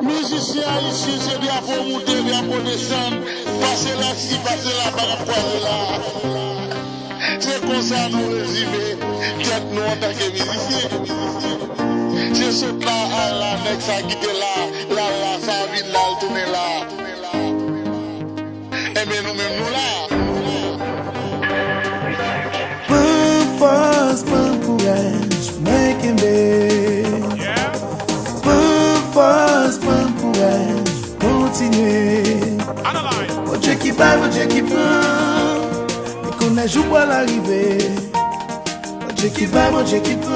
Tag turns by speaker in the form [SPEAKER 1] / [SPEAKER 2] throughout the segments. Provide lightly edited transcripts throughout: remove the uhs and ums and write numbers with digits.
[SPEAKER 1] Musicien ici, c'est bien pour monter, bien pour descendre. Passer là-ci, passer là, pas croiser là. C'est comme ça nous résumé. Qu'est-ce nous en tant que musiciens. C'est ce là, là, mec, ça quitte là, ça vient là, tourner là. Et bien nous-mêmes, nous là.
[SPEAKER 2] Pam force, pam courage, making big. Pam force, pam courage, continuer. Mon Dieu qui bat, mon Dieu qui prend. Et qu'on a joué à l'arrivée. Mon Dieu qui bat, mon Dieu qui prend.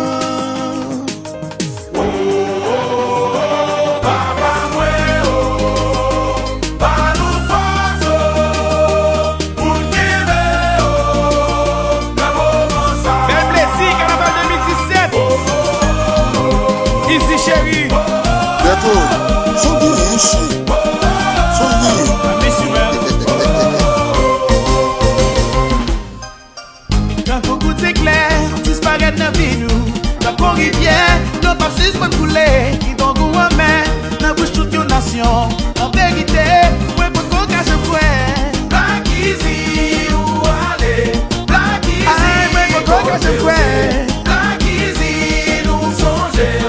[SPEAKER 1] Son ici.
[SPEAKER 2] Quand beaucoup c'est clair, disparaît dans la vie nous. Dans la rivière, nos passes se couler. Ils donnent goût à main, dans la bouche toute une nation. En vérité, ouais, pour qu'on cache le fouet. Black Easy, où aller? Black Easy, ouais, pour qu'on cache le fouet. Black Easy, nous songer.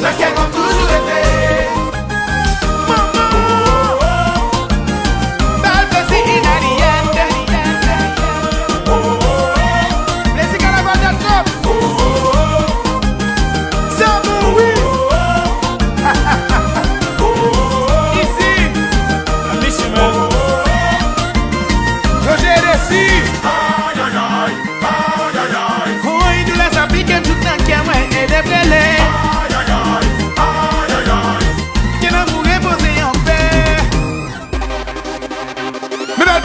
[SPEAKER 2] La quête a toujours été.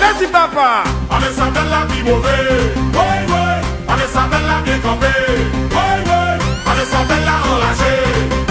[SPEAKER 3] Merci papa.
[SPEAKER 4] On s'appelle la vie mauvaise. Oui, oui. On s'appelle la vie campée. Oui, oui. On s'appelle la enragée.